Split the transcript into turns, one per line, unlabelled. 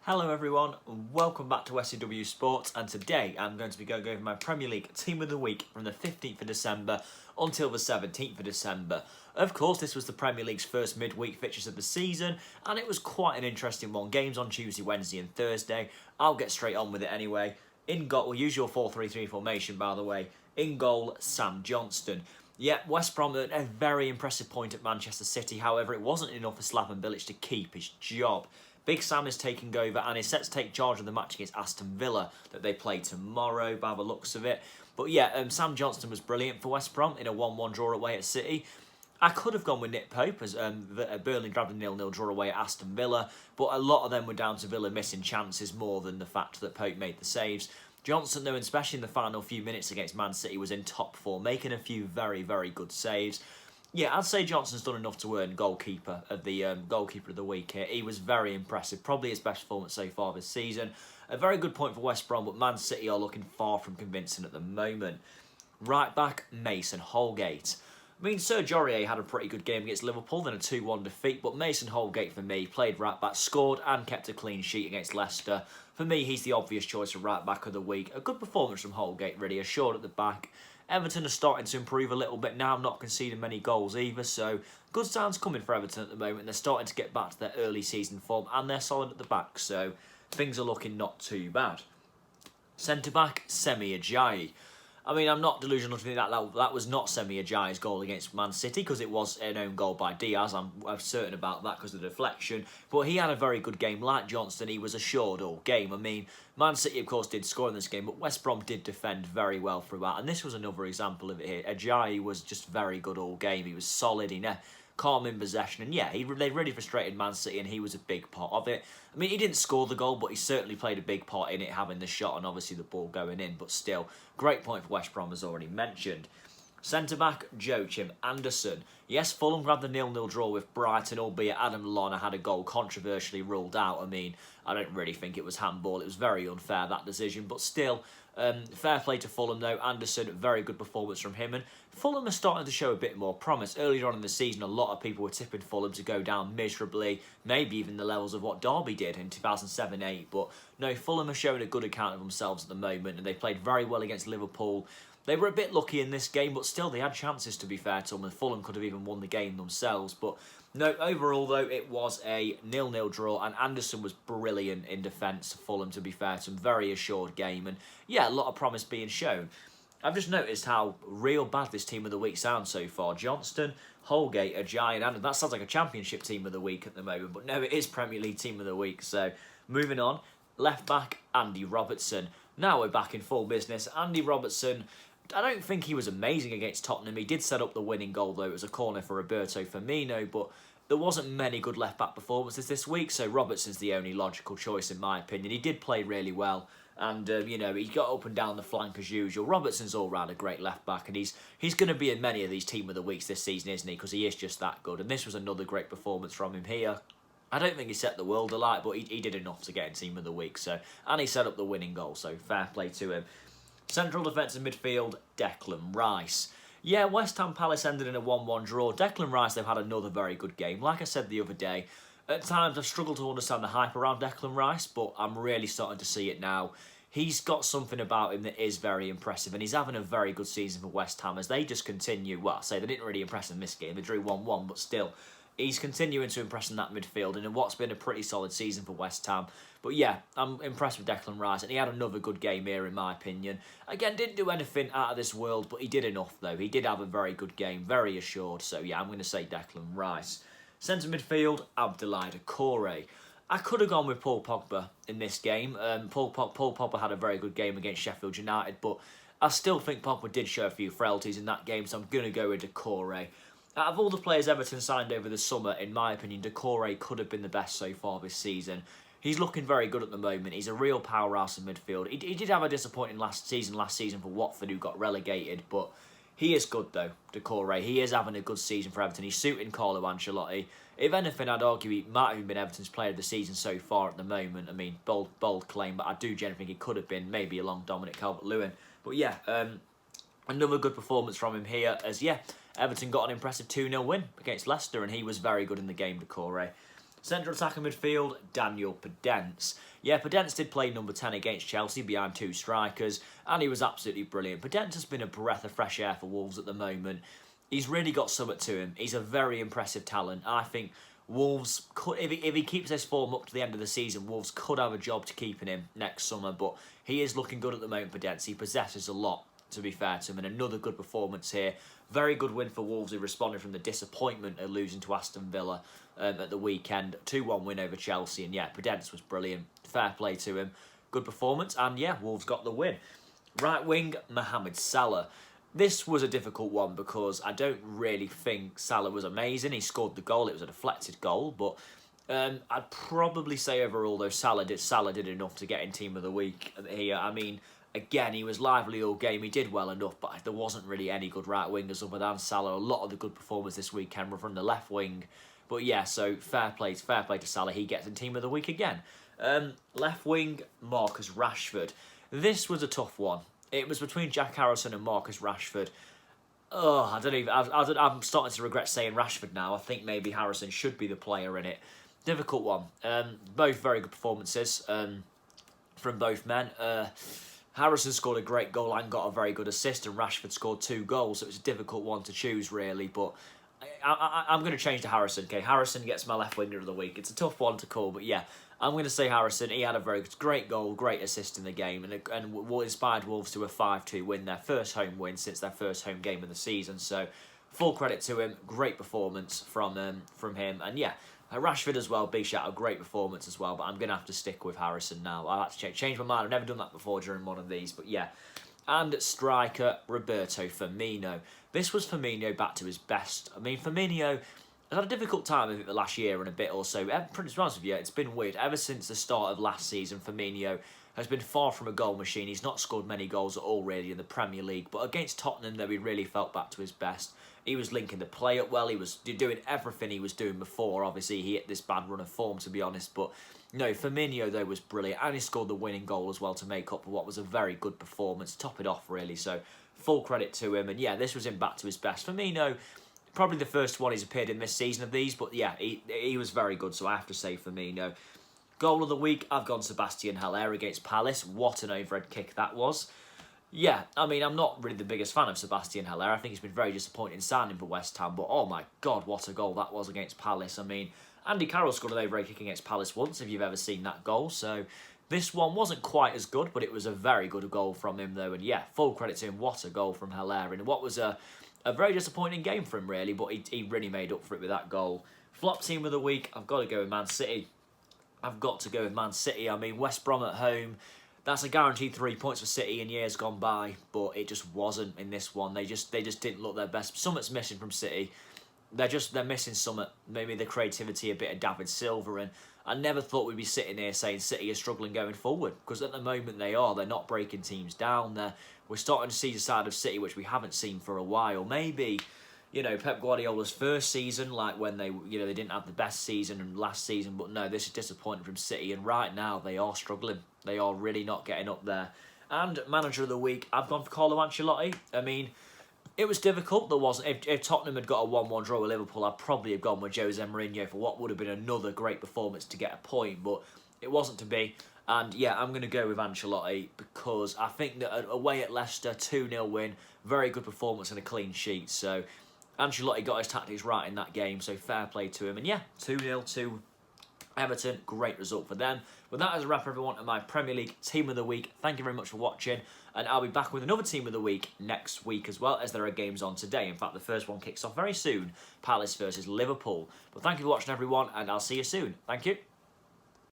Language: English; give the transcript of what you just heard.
Hello everyone, welcome back to STW Sports, and today I'm going to be going over my Premier League Team of the Week from the 15th of December until the 17th of December. Of course, this was the Premier League's first midweek fixtures of the season, and it was quite an interesting one. Games on Tuesday, Wednesday and Thursday. I'll get straight on with it anyway. In goal, we'll use your 4-3-3 formation, by the way. In goal, Sam Johnston. Yeah, West Brom earned a very impressive point at Manchester City. However, it wasn't enough for Slaven Bilic to keep his job. Big Sam is taking over and is set to take charge of the match against Aston Villa that they play tomorrow by the looks of it. But yeah, Sam Johnston was brilliant for West Brom in a 1-1 draw away at City. I could have gone with Nick Pope as Burnley grabbed a 0-0 draw away at Aston Villa, but a lot of them were down to Villa missing chances more than the fact that Pope made the saves. Johnston, though, especially in the final few minutes against Man City, was in top form, making a few very, very good saves. Yeah, I'd say Johnson's done enough to earn goalkeeper of the week here. He was very impressive, probably his best performance so far this season. A very good point for West Brom, but Man City are looking far from convincing at the moment. Right back, Mason Holgate. I mean, Serge Aurier had a pretty good game against Liverpool, then a 2-1 defeat, but Mason Holgate, for me, played right back, scored and kept a clean sheet against Leicester. For me, he's the obvious choice for right back of the week. A good performance from Holgate, really, assured at the back. Everton are starting to improve a little bit now, not conceding many goals either, so good signs coming for Everton at the moment. They're starting to get back to their early season form, and they're solid at the back, so things are looking not too bad. Centre-back, Semi Ajayi. I mean, I'm not delusional to think that was not Semi Ajayi's goal against Man City, because it was an own goal by Diaz. I'm certain about that because of the deflection. But he had a very good game. Like Johnston, he was assured all game. I mean, Man City, of course, did score in this game, but West Brom did defend very well throughout. And this was another example of it here. Ajayi was just very good all game. He was solid. He calm in possession, and yeah, they really frustrated Man City, and he was a big part of it. I mean, he didn't score the goal, but he certainly played a big part in it, having the shot and obviously the ball going in, but still, great point for West Brom, as already mentioned. Centre-back, Joachim Andersen. Yes, Fulham grabbed the 0-0 draw with Brighton, albeit Adam Lallana had a goal controversially ruled out. I mean, I don't really think it was handball. It was very unfair, that decision, but still, fair play to Fulham, though. Andersen, very good performance from him, and Fulham are starting to show a bit more promise. Earlier on in the season, a lot of people were tipping Fulham to go down miserably, maybe even the levels of what Derby did in 2007-8, but no, Fulham are showing a good account of themselves at the moment, and they played very well against Liverpool. They were a bit lucky in this game, but still they had chances, to be fair to them, and Fulham could have even won the game themselves. But no, overall, though, it was a 0-0 draw, and Andersen was brilliant in defence for Fulham, to be fair to him. Very assured game, and yeah, a lot of promise being shown. I've just noticed how real bad this team of the week sounds so far. Johnston, Holgate, Ajayi, and Andersen. That sounds like a championship team of the week at the moment, but no, it is Premier League team of the week. So, moving on, left back, Andy Robertson. Now we're back in full business. Andy Robertson, I don't think he was amazing against Tottenham. He did set up the winning goal, though. It was a corner for Roberto Firmino, but there wasn't many good left-back performances this week, so Robertson's the only logical choice, in my opinion. He did play really well, and, you know, he got up and down the flank as usual. Robertson's all-round a great left-back, and he's going to be in many of these Team of the Weeks this season, isn't he? Because he is just that good, and this was another great performance from him here. I don't think he set the world alight, but he did enough to get in Team of the Week, so, and he set up the winning goal, so fair play to him. Central defensive midfield, Declan Rice. Yeah, West Ham Palace ended in a 1-1 draw. Declan Rice, they've had another very good game. Like I said the other day, at times I've struggled to understand the hype around Declan Rice, but I'm really starting to see it now. He's got something about him that is very impressive, and he's having a very good season for West Ham as they just continue. Well, I say they didn't really impress in this game. They drew 1-1, but still, he's continuing to impress in that midfield and in what's been a pretty solid season for West Ham. But yeah, I'm impressed with Declan Rice, and he had another good game here, in my opinion. Again, didn't do anything out of this world, but he did enough, though. He did have a very good game, very assured. So yeah, I'm going to say Declan Rice. Centre midfield, Abdoulaye Doucouré. I could have gone with Paul Pogba in this game. Paul Pogba had a very good game against Sheffield United, but I still think Pogba did show a few frailties in that game, so I'm going to go with Doucouré. Out of all the players Everton signed over the summer, in my opinion, Doucouré could have been the best so far this season. He's looking very good at the moment. He's a real powerhouse in midfield. He did have a disappointing last season for Watford, who got relegated, but he is good, though, Doucouré. He is having a good season for Everton. He's suiting Carlo Ancelotti. If anything, I'd argue he might have been Everton's player of the season so far at the moment. I mean, bold claim, but I do generally think he could have been, maybe along Dominic Calvert-Lewin. But yeah, another good performance from him here, as yeah, Everton got an impressive 2-0 win against Leicester, and he was very good in the game, Doucouré. Central attacking midfield, Daniel Podence. Yeah, Podence did play number 10 against Chelsea behind 2 strikers, and he was absolutely brilliant. Podence has been a breath of fresh air for Wolves at the moment. He's really got something to him. He's a very impressive talent. I think Wolves could, if he keeps this form up to the end of the season, Wolves could have a job to keeping him next summer. But he is looking good at the moment, Podence. He possesses a lot, to be fair to him, and another good performance here. Very good win for Wolves, who responded from the disappointment of losing to Aston Villa at the weekend. 2-1 win over Chelsea, and yeah, Podence was brilliant. Fair play to him. Good performance, and yeah, Wolves got the win. Right wing, Mohamed Salah. This was a difficult one because I don't really think Salah was amazing. He scored the goal. It was a deflected goal, but I'd probably say overall, though, Salah did enough to get in Team of the Week here. I mean, again, he was lively all game. He did well enough, but there wasn't really any good right wingers other than Salah. A lot of the good performers this weekend were from the left wing. But yeah, so fair play to Salah. He gets in Team of the Week again. Left wing, Marcus Rashford. This was a tough one. It was between Jack Harrison and Marcus Rashford. Oh, I don't even. I'm starting to regret saying Rashford now. I think maybe Harrison should be the player in it. Difficult one. Both very good performances from both men. Harrison scored a great goal and got a very good assist, and Rashford scored 2 goals. So it was a difficult one to choose, really. But I'm going to change to Harrison. Okay, Harrison gets my left winger of the week. It's a tough one to call, but yeah, I'm going to say Harrison. He had a great goal, great assist in the game, and what inspired Wolves to a 5-2 win, their first home win since their first home game of the season. So full credit to him. Great performance from him, and yeah. Rashford as well, big shout out, great performance as well, but I'm going to have to stick with Harrison now. I had to change my mind. I've never done that before during one of these, but yeah. And striker, Roberto Firmino. This was Firmino back to his best. I mean, Firmino has had a difficult time of it the last year and a bit or so. Pretty honest with you, it's been weird. Ever since the start of last season, Firmino has been far from a goal machine. He's not scored many goals at all, really, in the Premier League. But against Tottenham, though, he really felt back to his best. He was linking the play up well. He was doing everything he was doing before. Obviously, he hit this bad run of form, to be honest. But no, Firmino, though, was brilliant. And he scored the winning goal as well to make up for what was a very good performance. Top it off, really. So, full credit to him. And yeah, this was him back to his best. Firmino, probably the first one he's appeared in this season of these. But yeah, he was very good. So, I have to say Firmino. Goal of the week, I've gone Sebastian Haller against Palace. What an overhead kick that was. Yeah, I mean, I'm not really the biggest fan of Sebastian Haller. I think he's been very disappointing signing for West Ham. But, oh my God, what a goal that was against Palace. I mean, Andy Carroll scored an overhead kick against Palace once, if you've ever seen that goal. So, this one wasn't quite as good, but it was a very good goal from him, though. And yeah, full credit to him. What a goal from Haller. And what was a very disappointing game for him, really. But he really made up for it with that goal. Flop team of the week, I've got to go with Man City. I mean, West Brom at home. That's a guaranteed 3 points for City in years gone by, but it just wasn't in this one. They just didn't look their best. Something's missing from City. They're missing something. Maybe the creativity, a bit of David Silva, and I never thought we'd be sitting here saying City are struggling going forward, because at the moment they are. They're not breaking teams down. We're starting to see the side of City which we haven't seen for a while. Maybe, you know, Pep Guardiola's first season, like when they didn't have the best season last season, but no, this is disappointing from City, and right now they are struggling. They are really not getting up there. And manager of the week, I've gone for Carlo Ancelotti. I mean, it was difficult. There wasn't. If Tottenham had got a 1-1 draw with Liverpool, I'd probably have gone with Jose Mourinho for what would have been another great performance to get a point, but it wasn't to be. And yeah, I'm going to go with Ancelotti because I think that away at Leicester, 2-0 win, very good performance and a clean sheet. So Ancelotti got his tactics right in that game, so fair play to him. And yeah, 2-0 to Everton, great result for them. But that is a wrap, everyone, of my Premier League Team of the Week. Thank you very much for watching, and I'll be back with another Team of the Week next week as well, as there are games on today. In fact, the first one kicks off very soon, Palace versus Liverpool. But thank you for watching, everyone, and I'll see you soon. Thank you.